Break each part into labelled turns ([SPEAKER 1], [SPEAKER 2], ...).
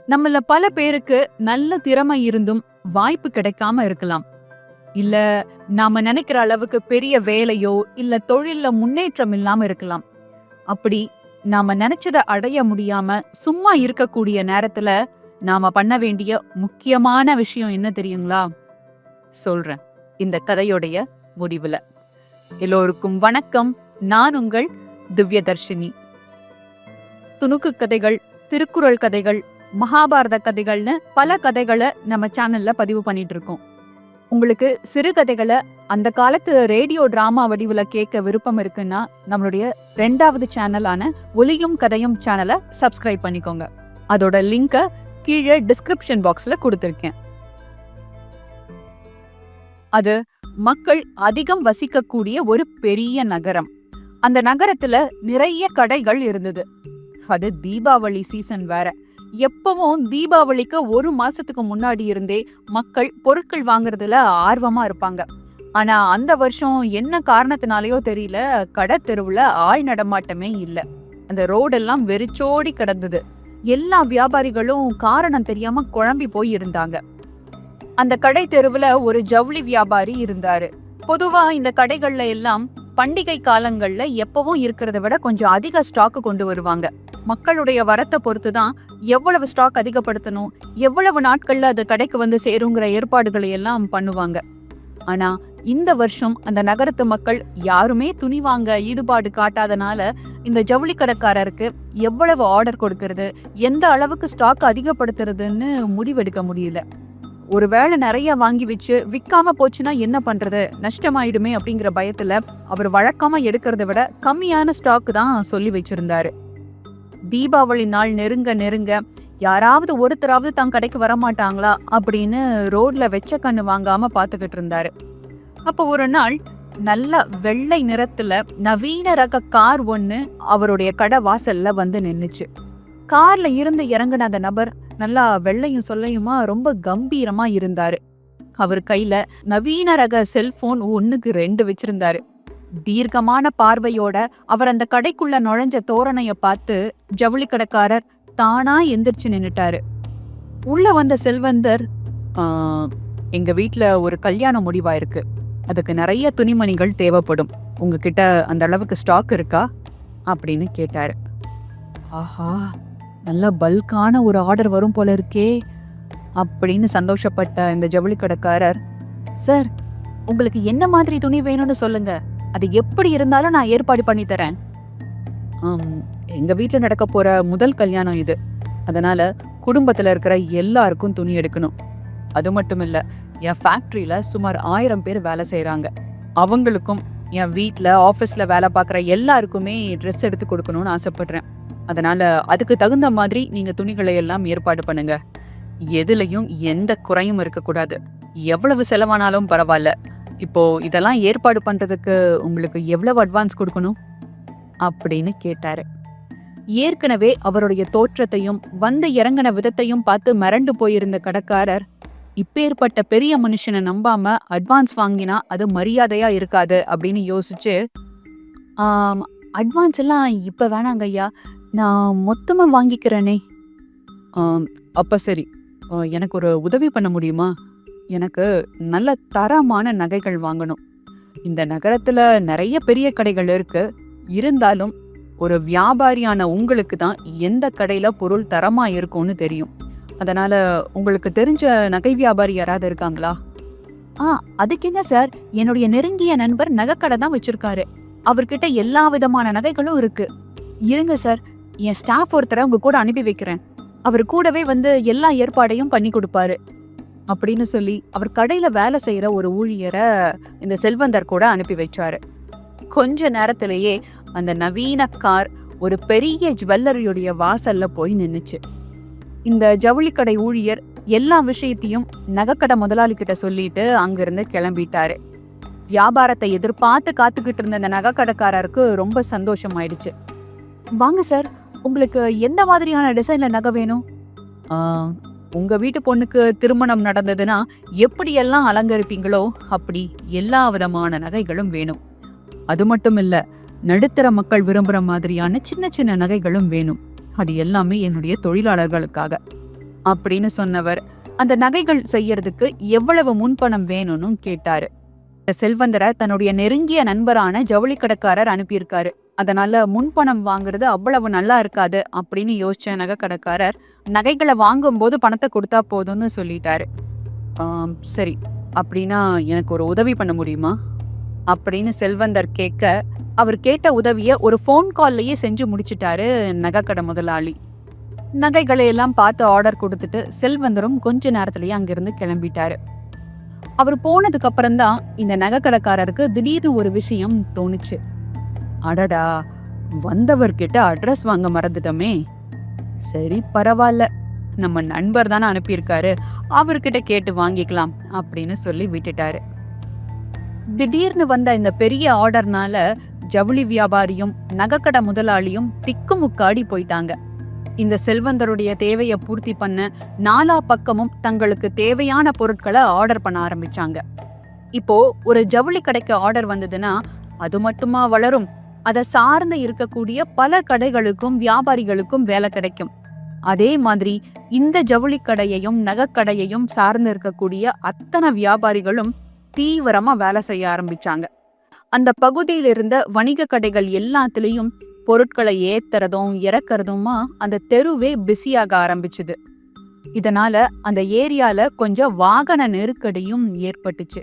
[SPEAKER 1] நம்மள பல பேருக்கு நல்ல திறமை இருந்தும் வாய்ப்பு கிடைக்காம இருக்கலாம். இல்ல நாம நினைக்கிற அளவுக்கு பெரிய வேலையோ இல்ல தொழில்ல முன்னேற்றம் இல்லாம இருக்கலாம். அப்படி நாம நினைச்சத அடைய முடியாம சும்மா இருக்கக்கூடிய நேரத்துல நாம பண்ண வேண்டிய முக்கியமான விஷயம் என்ன தெரியுங்களா? சொல்றேன் இந்த கதையோடைய முடிவுல. எல்லோருக்கும் வணக்கம். நான் உங்கள் திவ்யதர்ஷினி. துணுக்கு கதைகள், திருக்குறள் கதைகள், மகாபாரத கதைகள்னு பல கதைகளை நம்ம சேனல்ல பதிவு பண்ணிட்டு இருக்கோம். உங்களுக்கு சிறுகதைகளை அந்த காலத்து ரேடியோ டிராமா வடிவுல கேட்க விருப்பம் இருக்குன்னா நம்மளுடைய 2வது சேனலான ஒலியும் கதையும் சேனலை சப்ஸ்கிரைப் பண்ணிக்கோங்க. அதோட லிங்கை கீழே டிஸ்கிரிப்ஷன் பாக்ஸ்ல கொடுத்துருக்கேன். அது மக்கள் அதிகம் வசிக்கக்கூடிய ஒரு பெரிய நகரம். அந்த நகரத்துல நிறைய கடைகள் இருந்தது. அது தீபாவளி சீசன் வேற. எப்பவும் தீபாவளிக்கு 1 மாசத்துக்கு முன்னாடி இருந்தே மக்கள் பொருட்கள் வாங்குறதுல ஆர்வமா இருப்பாங்க. ஆனா அந்த வருஷம் என்ன காரணத்தினாலயோ தெரியல, கடை தெருவுல ஆள் நடமாட்டமே இல்ல. அந்த ரோடெல்லாம் வெறிச்சோடி கிடந்தது. எல்லா வியாபாரிகளும் காரணம் தெரியாம குழம்பி போய் இருந்தாங்க. அந்த கடை தெருவுல ஒரு ஜவுளி வியாபாரி இருந்தாரு. பொதுவா இந்த கடைகள்ல எல்லாம் பண்டிகை காலங்கள்ல எப்பவும் இருக்கிறத விட கொஞ்சம் அதிக ஸ்டாக் கொண்டு வருவாங்க. மக்களுடைய வரத்தை பொறுத்து தான் எவ்வளவு ஸ்டாக் அதிகப்படுத்தணும், எவ்வளவு நாட்கள்ல அது கடைக்கு வந்து சேருங்கிற ஏற்பாடுகளை எல்லாம் பண்ணுவாங்க. ஆனா இந்த வருஷம் அந்த நகரத்து மக்கள் யாருமே துணி வாங்க ஈடுபாடு காட்டாதனால இந்த ஜவுளி கடைக்காரருக்கு எவ்வளவு ஆர்டர் கொடுக்கறது, எந்த அளவுக்கு ஸ்டாக் அதிகப்படுத்துறதுன்னு முடிவெடுக்க முடியல. ஒருவேளை நிறைய வாங்கி வச்சு விற்காம போச்சுன்னா என்ன பண்றது, நஷ்டமாயிடுமே அப்படிங்கிற பயத்துல அவர் வழக்கமா எடுக்கிறத விட கம்மியான ஸ்டாக் தான் சொல்லி வச்சிருந்தாரு. தீபாவளி நாள் நெருங்க நெருங்க யாராவது ஒருத்தராவது தன் கடைக்கு வரமாட்டாங்களா அப்படின்னு ரோட்ல வெச்ச கண்ணு வாங்காம பாத்துக்கிட்டு இருந்தாரு. அப்போ ஒரு நாள் நல்ல வெள்ளை நிறத்துல நவீன ரக கார் ஒண்ணு அவருடைய கடை வாசல்ல வந்து நின்னுச்சு. கார்ல இருந்து இறங்கின அந்த நபர் நல்லா வெள்ளையும் சொல்லையுமா ரொம்ப கம்பீரமா இருந்தாரு. அவர் கையில நவீன ரக செல்போன் 1க்கு 2 வச்சிருந்தாரு. தீர்க்கமான பார்வையோட அவர் அந்த கடைக்குள்ள நுழைஞ்ச தோரணைய பார்த்து ஜவுளி கடைக்காரர் தானா எந்திரிச்சு நின்னுட்டாரு. உள்ள வந்த செல்வந்தர், எங்க வீட்ல ஒரு கல்யாணம் முடிவாயிருக்கு, அதுக்கு நிறைய துணிமணிகள் தேவைப்படும், உங்ககிட்ட அந்த அளவுக்கு ஸ்டாக் இருக்கா அப்படின்னு கேட்டாரு. ஆஹா, நல்ல பல்கான ஒரு ஆர்டர் வரும் போல இருக்கே அப்படின்னு சந்தோஷப்பட்ட இந்த ஜவுளி கடைக்காரர், சார் உங்களுக்கு என்ன மாதிரி துணி வேணும்னு சொல்லுங்க, அது எப்படி இருந்தாலும் நான் ஏற்பாடு பண்ணி தரேன். எங்க வீட்டுல நடக்க போற முதல் கல்யாணம் இது, அதனால குடும்பத்துல இருக்கிற எல்லாருக்கும் துணி எடுக்கணும். அது மட்டும் இல்ல, என் ஃபேக்டரியில சுமார் 1000 பேர் வேலை செய்யறாங்க. அவங்களுக்கும் என் வீட்டுல ஆபீஸ்ல வேலை பார்க்குற எல்லாருக்குமே ட்ரெஸ் எடுத்து கொடுக்கணும்னு ஆசைப்படுறேன். அதனால அதுக்கு தகுந்த மாதிரி நீங்க துணிகளை எல்லாம் ஏற்பாடு பண்ணுங்க. எதுலயும் எந்த குறையும் இருக்கக்கூடாது. எவ்வளவு செலவானாலும் பரவாயில்ல. இப்போ இதெல்லாம் ஏற்பாடு பண்றதுக்கு உங்களுக்கு எவ்வளவு அட்வான்ஸ் கொடுக்கணும் அப்படின்னு கேட்டாரு. ஏற்கனவே அவருடைய தோற்றத்தையும் வந்து இறங்கின விதத்தையும் பார்த்து மிரண்டு போயிருந்த கடைக்காரர், இப்பேற்பட்ட பெரிய மனுஷனை நம்பாம அட்வான்ஸ் வாங்கினா அது மரியாதையா இருக்காது அப்படின்னு யோசிச்சு, அட்வான்ஸ் எல்லாம் இப்ப வேணாங்க ஐயா, நான் மொத்தமா வாங்கிக்கிறேனே. அப்ப சரி, எனக்கு ஒரு உதவி பண்ண முடியுமா? எனக்கு நல்ல தரமான நகைகள் வாங்கணும். இந்த நகரத்துல நிறைய பெரிய கடைகள் இருக்கு. இருந்தாலும் ஒரு வியாபாரியான உங்களுக்கு தான் எந்த கடையில பொருள் தரமா இருக்கும்னு தெரியும். அதனால உங்களுக்கு தெரிஞ்ச நகை வியாபாரி யாராவது இருக்காங்களா? அதுக்குங்க சார், என்னுடைய நெருங்கிய நண்பர் நகைக்கடை தான் வச்சிருக்காரு. அவர்கிட்ட எல்லா விதமான நகைகளும் இருக்கு. இருங்க சார், என் ஸ்டாஃப் ஒருத்தரை உங்க கூட அனுப்பி வைக்கிறேன், அவர் கூடவே வந்து எல்லா ஏற்பாடையும் பண்ணி கொடுப்பாரு அப்படின்னு சொல்லி அவர் கடையில வேலை செய்யற ஒரு ஊழியரை இந்த செல்வந்தர் கூட அனுப்பி வச்சாரு. கொஞ்ச நேரத்திலேயே அந்த நவீன கார் ஒரு பெரிய ஜுவல்லரியுடைய வாசல்ல போய் நின்னுச்சு. இந்த ஜவுளிக்கடை ஊழியர் எல்லா விஷயத்தையும் நகைக்கடை முதலாளி கிட்ட சொல்லிட்டு அங்கிருந்து கிளம்பிட்டாரு. வியாபாரத்தை எதிர்பார்த்து காத்துக்கிட்டு இருந்த அந்த நகைக்கடைக்காரருக்கு ரொம்ப சந்தோஷம் ஆயிடுச்சு. வாங்க சார், உங்களுக்கு எந்த மாதிரியான டிசைன்ல நகை வேணும்? உங்க வீட்டு பொண்ணுக்கு திருமணம் நடந்ததுன்னா எப்படியெல்லாம் அலங்கரிப்பீங்களோ அப்படி எல்லா விதமான நகைகளும் வேணும். அது மட்டும் இல்ல, நடுத்தர மக்கள் விரும்புற மாதிரியான சின்ன சின்ன நகைகளும் வேணும். அது எல்லாமே என்னுடைய தொழிலாளர்களுக்காக. அப்படின்னு சொன்னவர் அந்த நகைகள் செய்யறதுக்கு எவ்வளவு முன்பணம் வேணும்னு கேட்டாரு. செல்வந்தரை தன்னுடைய நெருங்கிய நண்பரான ஜவுளி கடைக்காரர் அனுப்பியிருக்காரு. அதனால முன்பணம் வாங்குறது அவ்வளவு நல்லா இருக்காது அப்படின்னு யோசிச்ச நகை கடைக்காரர் நகைகளை வாங்கும் போது பணத்தை கொடுத்தா போதும்னு சொல்லிட்டாரு. சரி, அப்படின்னா எனக்கு ஒரு உதவி பண்ண முடியுமா அப்படின்னு செல்வந்தர் கேட்க, அவர் கேட்ட உதவிய ஒரு ஃபோன் கால்லயே செஞ்சு முடிச்சிட்டாரு நகைக்கடை முதலாளி. நகைகளை எல்லாம் பார்த்து ஆர்டர் கொடுத்துட்டு செல்வந்தரும் கொஞ்ச நேரத்திலேயே அங்கிருந்து கிளம்பிட்டாரு. அவர் போனதுக்கு அப்புறம்தான் இந்த நகைக்கடைக்காரருக்கு திடீர்னு ஒரு விஷயம் தோணுச்சு. அடடா, வந்தவர்கிட்ட அட்ரஸ் வாங்க மறந்துட்டோமே. சரி, பரவாயில்ல, நம்ம நண்பர் தானே அனுப்பியிருக்காரு, அவர்கிட்ட கேட்டு வாங்கிக்கலாம் அப்படின்னு சொல்லி விட்டுட்டாரு. திடீர்னு வந்த இந்த பெரிய ஆர்டர்னால ஜவுளி வியாபாரியும் நகைக்கடை முதலாளியும் திக்குமுக்காடி போயிட்டாங்க. இந்த செல்வந்தருடைய தேவையை பூர்த்தி பண்ண நாலா பக்கமும் தங்களுக்கு தேவையான பொருட்களை ஆர்டர் பண்ண ஆரம்பிச்சாங்க. இப்போ ஒரு ஜவுளி கடைக்கு ஆர்டர் வந்ததுன்னா அது மட்டுமா வளரும், அதை சார்ந்து இருக்கக்கூடிய பல கடைகளுக்கும் வியாபாரிகளுக்கும் வேலை கிடைக்கும். அதே மாதிரி இந்த ஜவுளி கடையையும் நகைக்கடையையும் சார்ந்து இருக்கக்கூடிய அத்தனை வியாபாரிகளும் தீவிரமா வேலை செய்ய ஆரம்பிச்சாங்க. அந்த பகுதியில் இருந்த வணிக கடைகள் எல்லாத்துலயும் பொருட்களை ஏத்துறதும் இறக்குறதுமா அந்த தெருவே பிஸியாக ஆரம்பிச்சுது. இதனால அந்த ஏரியால கொஞ்சம் வாகன நெருக்கடியும் ஏற்பட்டுச்சு.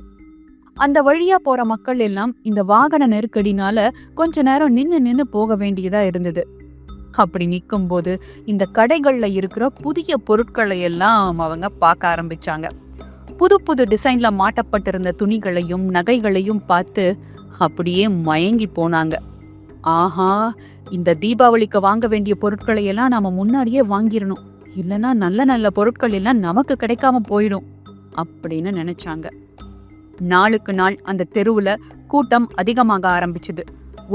[SPEAKER 1] அந்த வழியா போற மக்கள் எல்லாம் இந்த வாகன நெருக்கடினால கொஞ்ச நேரம் நின்னு போக வேண்டியதா இருந்தது. அப்படி நிற்கும் போது இந்த கடைகள்ல இருக்கிற புதிய பொருட்களை எல்லாம் அவங்க பார்க்க ஆரம்பிச்சாங்க. புது புது டிசைன்ல மாட்டப்பட்டிருந்த துணிகளையும் நகைகளையும் பார்த்து அப்படியே மயங்கி போனாங்க. ஆஹா, இந்த தீபாவளிக்கு வாங்க வேண்டிய பொருட்களை எல்லாம் நாம முன்னாடியே வாங்கிடணும், இல்லைன்னா நல்ல நல்ல பொருட்கள் எல்லாம் நமக்கு கிடைக்காம போயிடும் அப்படின்னு நினைச்சாங்க. நாளுக்கு நாள் அந்த தெருவுல கூட்டம் அதிகமாக ஆரம்பிச்சுது.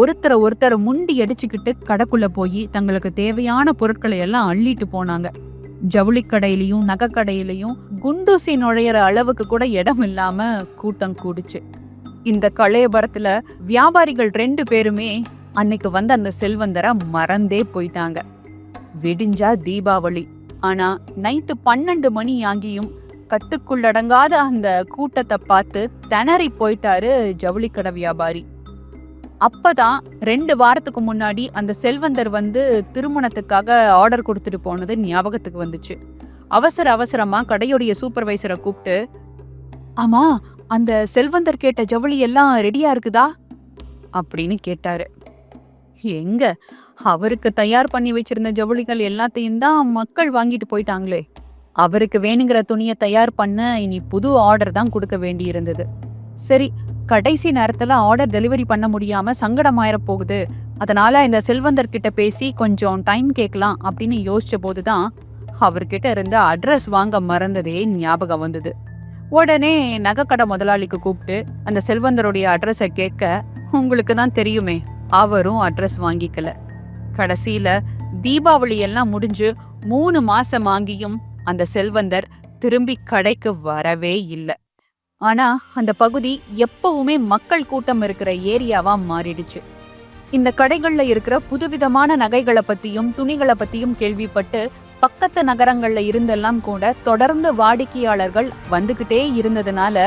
[SPEAKER 1] ஒருத்தர் முண்டி அடிச்சுக்கிட்டு கடைக்குள்ள போய் தங்களுக்கு தேவையான பொருட்களை எல்லாம் அள்ளிட்டு போனாங்க. ஜவுளி கடையிலையும் நகைக்கடையிலையும் குண்டூசி நுழையிற அளவுக்கு கூட இடம் இல்லாம கூட்டம் கூடுச்சு. இந்த கலையபரத்துல வியாபாரிகள் 2 பேருமே அன்னைக்கு வந்த அந்த செல்வந்தரை மறந்தே போயிட்டாங்க. விடிஞ்சா தீபாவளி, ஆனா நைட்டு 12 மணி ஆகியும் கட்டுக்குள்ளடங்காத அந்த கூட்டத்தை பார்த்து திணறி போயிட்டாரு ஜவுளிக்கடை வியாபாரி. அப்பதான் 2 வாரத்துக்கு முன்னாடி அந்த செல்வந்தர் வந்து திருமணத்துக்காக ஆர்டர் கொடுத்துட்டு போனது ஞாபகத்துக்கு வந்துச்சு. அவசரமா கடையுடைய சூப்பர்வைசரை கூப்பிட்டு, ஆமா, அந்த செல்வந்தர் கேட்ட ஜவுளி எல்லாம் ரெடியா இருக்குதா அப்படின்னு கேட்டாரு. எங்க, அவருக்கு தயார் பண்ணி வச்சிருந்த ஜவுளிகள் எல்லாத்தையும் தான் மக்கள் வாங்கிட்டு போயிட்டாங்களே. அவருக்கு வேணுங்கிற துணியை தயார் பண்ண இனி புது ஆர்டர் தான் கொடுக்க வேண்டி இருந்தது. சரி, கடைசி நேரத்துல ஆர்டர் டெலிவரி பண்ண முடியாம சங்கடமாயிர போகுது, அதனால இந்த செல்வந்தர் கிட்ட பேசி கொஞ்சம் டைம் கேட்கலாம் அப்படின்னு யோசிச்ச போதுதான் அவர்கிட்ட இருந்த அட்ரஸ் வாங்க மறந்ததே ஞாபகம் வந்தது. உடனே நகைக்கடை முதலாளிக்கு கூப்பிட்டு அந்த செல்வந்தருடைய அட்ரஸை கேட்க, உங்களுக்கு தான் தெரியுமே, அவரும் அட்ரஸ் வாங்கிக்கல. கடைசியில தீபாவளி எல்லாம் முடிஞ்சு 3 மாசம் ஆகியும் அந்த செல்வந்தர் திரும்பி கடைக்கு வரவே இல்லை. ஆனா அந்த பகுதி எப்பவுமே மக்கள் கூட்டம் இருக்கிற ஏரியாவா மாறிடுச்சு. இந்த கடைகள்ல இருக்கிற புதுவிதமான நகைகளை பத்தியும் துணிகளை பத்தியும் கேள்விப்பட்டு பக்கத்து நகரங்கள்ல இருந்தெல்லாம் கூட தொடர்ந்து வாடிக்கையாளர்கள் வந்துகிட்டே இருந்ததுனால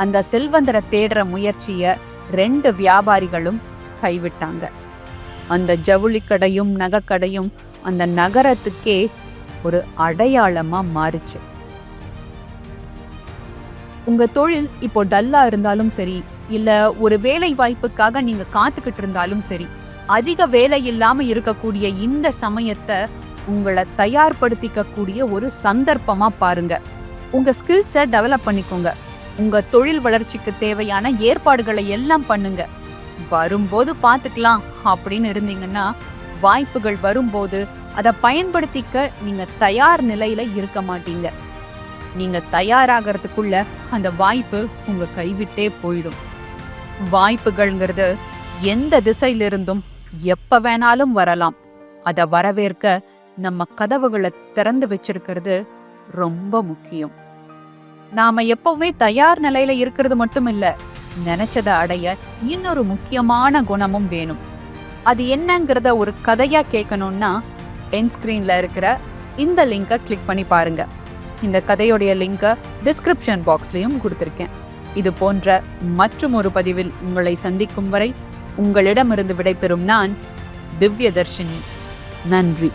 [SPEAKER 1] அந்த செல்வந்தரை தேடுற முயற்சிய 2 வியாபாரிகளும் கைவிட்டாங்க. அந்த ஜவுளி கடையும் நகைக்கடையும் அந்த நகரத்துக்கே ஒரு அடையாளமா மாறுச்சு. உங்க தொழில் இப்போ டல்லா இருந்தாலும் சரி, இல்ல ஒரு வேலை வாய்ப்புக்காக நீங்க காத்துக்கிட்டு இருந்தாலும் சரி, அதிக வேலை இல்லாம இருக்கக்கூடிய இந்த சமயத்தை உங்களை தயார்படுத்திக்க கூடிய ஒரு சந்தர்ப்பமா பாருங்க. உங்க ஸ்கில்ஸை டெவலப் பண்ணிக்கோங்க. உங்க தொழில் வளர்ச்சிக்கு தேவையான ஏற்பாடுகளை எல்லாம் பண்ணுங்க. வரும்போது பார்த்துக்கலாம் அப்படின்னு இருந்தீங்கன்னா வாய்ப்புகள் வரும்போது அதை பயன்படுத்திக்க நீங்க தயார் நிலையில இருக்க மாட்டீங்க. நீங்க தயாராகிறதுக்குள்ள அந்த வாய்ப்பு உங்க கைவிட்டே போயிடும். வாய்ப்புகள்ங்கிறது எந்த திசையிலிருந்தும் எப்ப வேணாலும் வரலாம். அதை வரவேற்க நம்ம கதவுகளை திறந்து வச்சிருக்கிறது ரொம்ப முக்கியம். நாம எப்பவுமே தயார் நிலையில இருக்கிறது மட்டும் இல்ல, நினைச்சதை அடைய இன்னொரு முக்கியமான குணமும் வேணும். அது என்னங்கிறத ஒரு கதையா கேட்கணும்னா என் ஸ்கிரீன்ல இருக்கிற இந்த லிங்கை கிளிக் பண்ணி பாருங்க. இந்த கதையுடைய லிங்கை டிஸ்கிரிப்ஷன் பாக்ஸ்லயும் கொடுத்திருக்கேன். இது போன்ற மற்றும் ஒரு பதிவில் உங்களை சந்திக்கும் வரை உங்களிடமிருந்து விடைபெறும் நான் திவ்யதர்ஷினி. நன்றி.